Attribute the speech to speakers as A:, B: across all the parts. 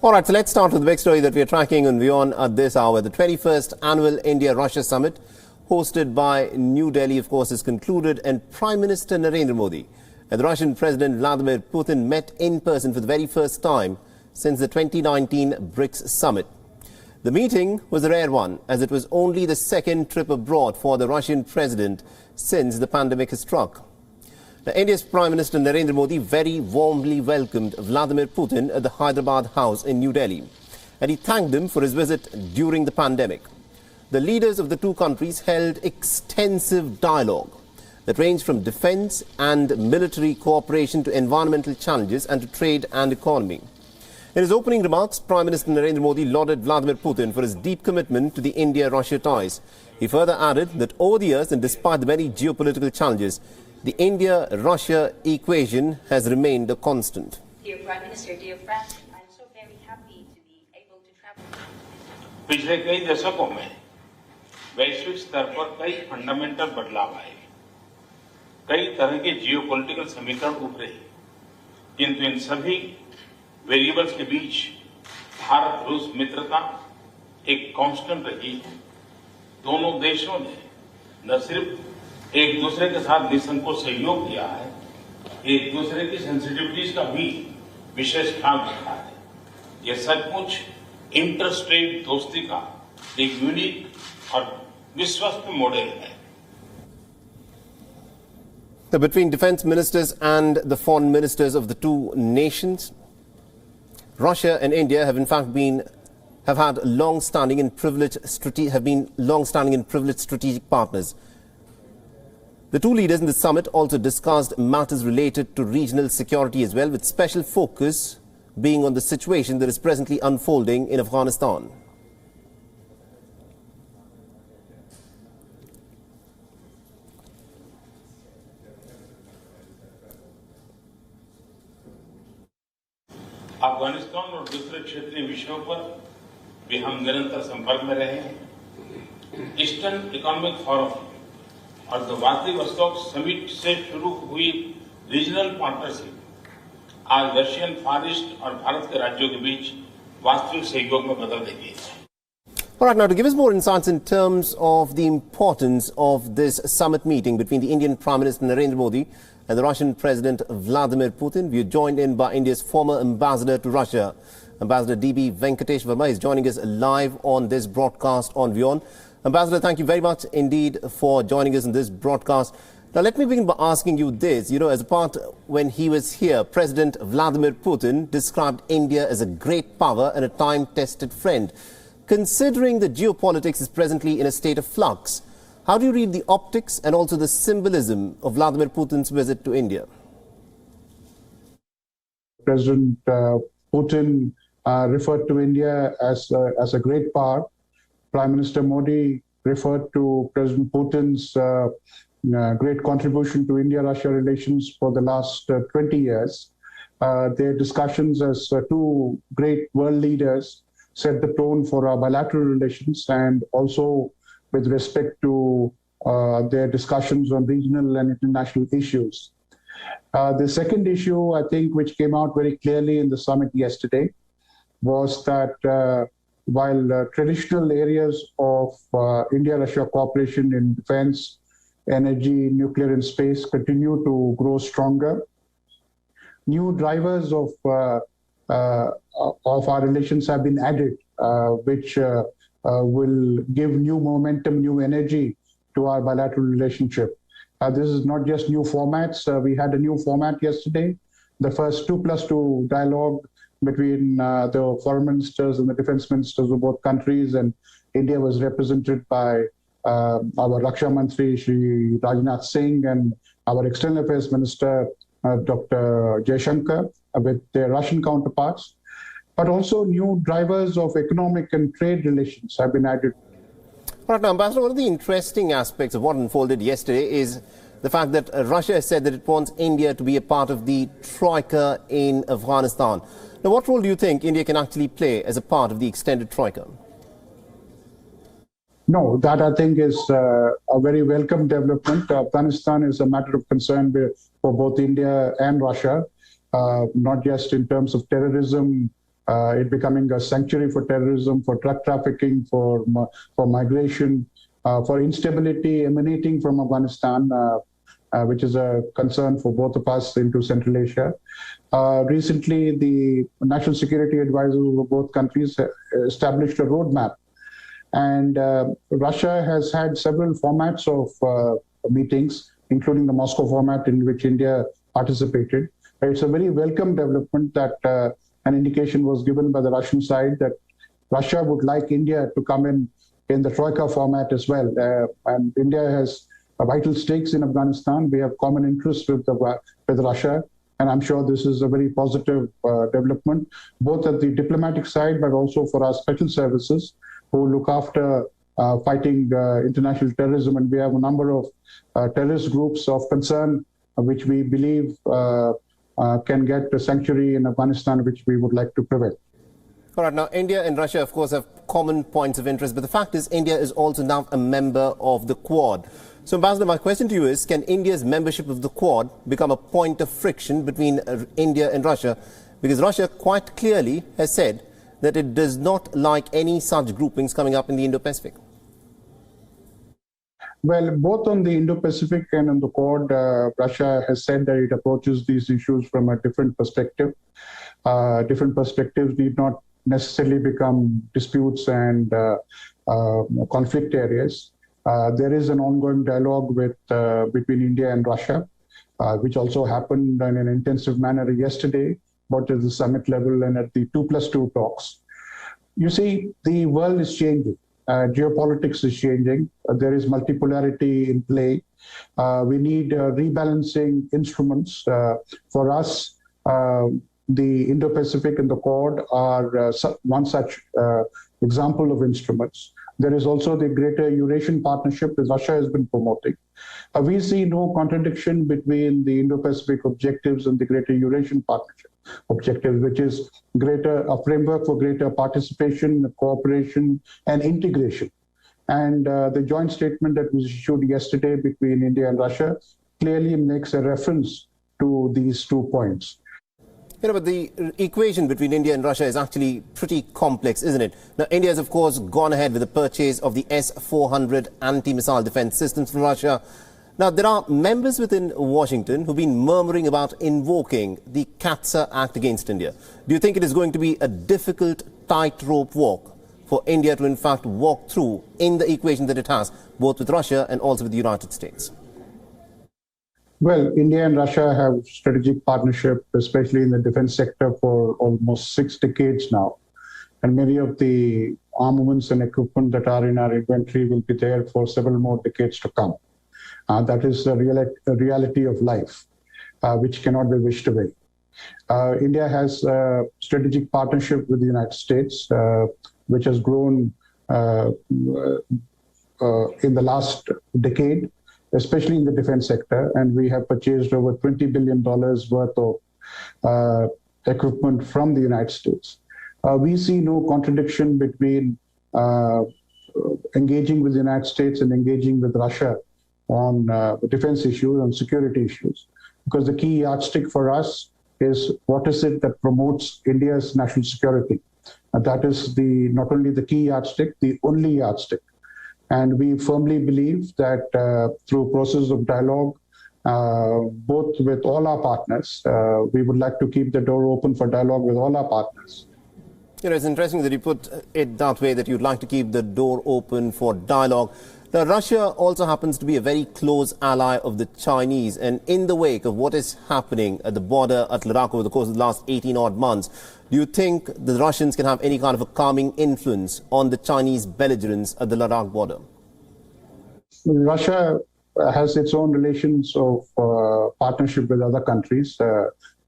A: All right, so let's start with the big story that we are tracking on WION at this hour. The 21st Annual India-Russia Summit, hosted by New Delhi, of course, is concluded, and Prime Minister Narendra Modi and the Russian President Vladimir Putin met in person for the very first time since the 2019 BRICS Summit. The meeting was a rare one, as it was only the second trip abroad for the Russian president since the pandemic has struck. Now, India's Prime Minister Narendra Modi very warmly welcomed Vladimir Putin at the Hyderabad House in New Delhi, and he thanked him for his visit during the pandemic. The leaders of the two countries held extensive dialogue that ranged from defense and military cooperation to environmental challenges and to trade and economy. In his opening remarks, Prime Minister Narendra Modi lauded Vladimir Putin for his deep commitment to the India-Russia ties. He further added that over the years and despite the many geopolitical challenges, the India-Russia equation has remained a constant.
B: Dear Prime Minister, dear friends, I am so very happy to be able to travel.
C: पिछले कई दशकों में वैश्विक स्तर पर कई fundamental बदलाव आए, कई तरह के जियोपॉलिटिकल समीकरण उभरे, किंतु इन सभी वेरिएबल्स के बीच भारत-रूस मित्रता एक कांस्टेंट रही है। दोनों देशों ने न सिर्फ एक दूसरे के साथ निसंकोच सहयोग किया है, एक दूसरे की सेंसिटिविटीज का भी विशेष ख्याल रखा है। यह सचमुच इंटर स्टेट दोस्ती का एक यूनिक और विश्वस्त मॉडल है।
A: Between defense ministers and the foreign ministers of the two nations, Russia and India have in fact have had long-standing and privileged strategic partners. The two leaders in the summit also discussed matters related to regional security as well, with special focus being on the situation that is presently unfolding in Afghanistan.
C: Afghanistan और दूसरे क्षेत्रीय विषयों पर भी हम निरंतर संपर्क में रहे हैं। ईस्टर्न इकोनॉमिक फोरम और द व्लादिवोस्तोक समिट से शुरू हुई रीजनल पार्टनरशिप आज रशियन फार ईस्ट और भारत के राज्यों के बीच वास्तविक सहयोग में बदल रही है।
A: All right, now to give us more insights in terms of the importance of this summit meeting between the Indian Prime Minister Narendra Modi and the Russian President Vladimir Putin, we are joined in by India's former ambassador to Russia, Ambassador D.B. Venkatesh Verma is joining us live on this broadcast on WION. Ambassador, thank you very much indeed for joining us in this broadcast. Now, let me begin by asking you this. You know, as a part when he was here, President Vladimir Putin described India as a great power and a time-tested friend. Considering the geopolitics is presently in a state of flux, how do you read the optics and also the symbolism of Vladimir Putin's visit to India?
D: President Putin referred to India as a great power. Prime Minister Modi referred to President Putin's great contribution to India-Russia relations for the last 20 years. Their discussions as two great world leaders set the tone for our bilateral relations, and also with respect to their discussions on regional and international issues. The second issue, I think, which came out very clearly in the summit yesterday was that while traditional areas of India-Russia cooperation in defense, energy, nuclear and space continue to grow stronger, new drivers of our relations have been added, which will give new momentum, new energy to our bilateral relationship. This is not just new formats. We had a new format yesterday, the first 2+2 dialogue between the foreign ministers and the defense ministers of both countries, and India was represented by our Raksha Mantri, Shri Rajnath Singh, and our External Affairs Minister, Dr. Jaishankar, with their Russian counterparts. But also new drivers of economic and trade relations have been added.
A: Right now, Ambassador, one of the interesting aspects of what unfolded yesterday is the fact that Russia has said that it wants India to be a part of the troika in Afghanistan. Now, what role do you think India can actually play as a part of the extended troika?
D: No, that I think is a very welcome development. Afghanistan is a matter of concern for both India and Russia, not just in terms of terrorism it becoming a sanctuary for terrorism, for drug trafficking, for migration, for instability emanating from Afghanistan, which is a concern for both of us into Central Asia. Recently, the national security advisors of both countries established a roadmap. And Russia has had several formats of meetings, including the Moscow format in which India participated. It's a very welcome development that an indication was given by the Russian side that Russia would like India to come in the troika format as well. And India has vital stakes in Afghanistan. We have common interests with Russia. And I'm sure this is a very positive development, both at the diplomatic side, but also for our special services who look after fighting international terrorism. And we have a number of terrorist groups of concern, which we believe can get a sanctuary in Afghanistan, which we would like to prevent.
A: All right, now India and Russia, of course, have common points of interest, but the fact is India is also now a member of the Quad. So, Ambassador, my question to you is, can India's membership of the Quad become a point of friction between India and Russia? Because Russia quite clearly has said that it does not like any such groupings coming up in the Indo-Pacific.
D: Well, both on the Indo-Pacific and on the Quad, Russia has said that it approaches these issues from a different perspective. Different perspectives need not necessarily become disputes and conflict areas. There is an ongoing dialogue between India and Russia, which also happened in an intensive manner yesterday, both at the summit level and at the 2+2 talks. You see, the world is changing. Geopolitics is changing. There is multipolarity in play. We need rebalancing instruments. For us, the Indo-Pacific and the Quad are one such example of instruments. There is also the Greater Eurasian Partnership that Russia has been promoting. We see no contradiction between the Indo-Pacific objectives and the Greater Eurasian Partnership objectives, which is a framework for greater participation, cooperation, and integration. And the joint statement that was issued yesterday between India and Russia clearly makes a reference to these 2 points.
A: You know, but the equation between India and Russia is actually pretty complex, isn't it? Now, India has, of course, gone ahead with the purchase of the S-400 anti-missile defense systems from Russia. Now, there are members within Washington who've been murmuring about invoking the CAATSA Act against India. Do you think it is going to be a difficult tightrope walk for India to, in fact, walk through in the equation that it has, both with Russia and also with the United States?
D: Well, India and Russia have strategic partnership, especially in the defense sector, for almost 6 decades now. And many of the armaments and equipment that are in our inventory will be there for several more decades to come. That is the reality of life, which cannot be wished away. India has a strategic partnership with the United States, which has grown in the last decade, especially in the defense sector, and we have purchased over $20 billion worth of equipment from the United States. We see no contradiction between engaging with the United States and engaging with Russia on the defense issues and security issues, because the key yardstick for us is what is it that promotes India's national security. And that is not only the key yardstick, the only yardstick. And we firmly believe that through a process of dialogue, both with all our partners, we would like to keep the door open for dialogue with all our partners.
A: You know, it's interesting that you put it that way, that you'd like to keep the door open for dialogue. Now, Russia also happens to be a very close ally of the Chinese, and in the wake of what is happening at the border at Ladakh over the course of the last 18-odd months, do you think the Russians can have any kind of a calming influence on the Chinese belligerents at the Ladakh border?
D: Russia has its own relations of partnership with other countries.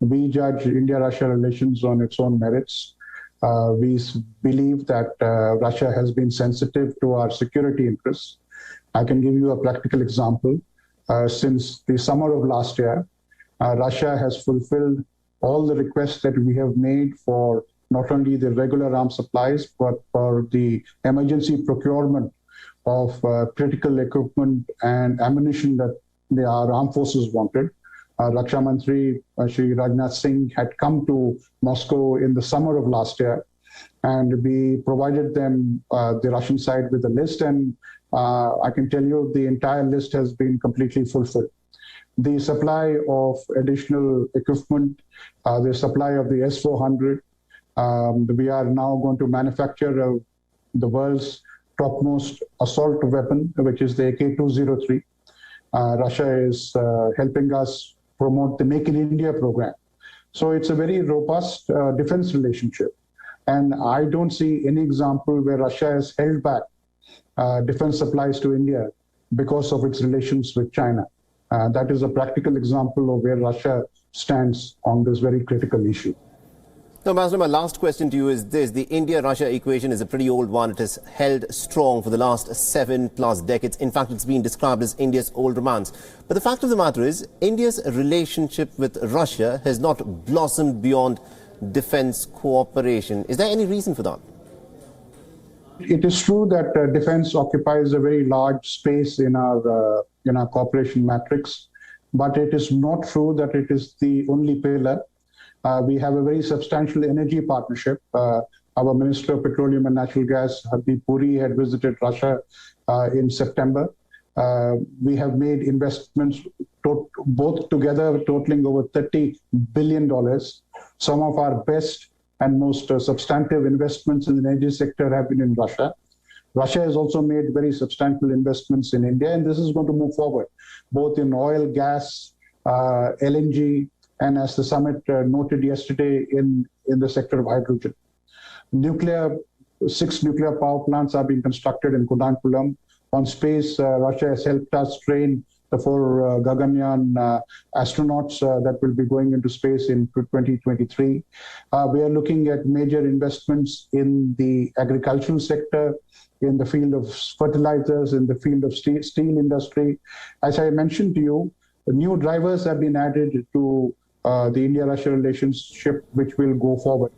D: We judge India-Russia relations on its own merits. We believe that Russia has been sensitive to our security interests. I can give you a practical example. Since the summer of last year, Russia has fulfilled all the requests that we have made for not only the regular arms supplies, but for the emergency procurement of critical equipment and ammunition that our armed forces wanted. Raksha Mantri Shri Rajnath Singh had come to Moscow in the summer of last year, and we provided them, the Russian side, with a list, and I can tell you the entire list has been completely fulfilled. The supply of additional equipment, the supply of the S-400, we are now going to manufacture the world's topmost assault weapon, which is the AK-203. Russia is helping us promote the Make in India program. So it's a very robust defense relationship. And I don't see any example where Russia has held back defense supplies to India because of its relations with China. That is a practical example of where Russia stands on this very critical issue.
A: Now, Ambassador, my last question to you is this. The India-Russia equation is a pretty old one. It has held strong for the last 7+ decades. In fact, it's been described as India's old romance. But the fact of the matter is, India's relationship with Russia has not blossomed beyond defense cooperation. Is there any reason for that?
D: It is true that defense occupies a very large space in our cooperation matrix, but it is not true that it is the only pillar. We have a very substantial energy partnership. Our Minister of Petroleum and Natural Gas, Hardeep Puri, had visited Russia in September. We have made investments both together totaling over $30 billion. Some of our best and most substantive investments in the energy sector have been in Russia. Russia has also made very substantial investments in India, and this is going to move forward, both in oil, gas, LNG, and as the summit noted yesterday, in the sector of hydrogen. 6 nuclear power plants are being constructed in Kudankulam. On space, Russia has helped us train the 4 Gaganyaan astronauts that will be going into space in 2023. We are looking at major investments in the agricultural sector, in the field of fertilizers, in the field of steel industry. As I mentioned to you, the new drivers have been added to the India-Russia relationship, which will go forward.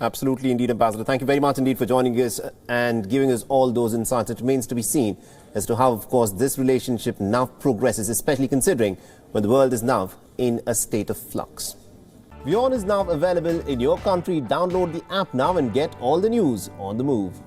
A: Absolutely, indeed, Ambassador. Thank you very much indeed for joining us and giving us all those insights. It remains to be seen as to how, of course, this relationship now progresses, especially considering when the world is now in a state of flux. WION is now available in your country. Download the app now and get all the news on the move.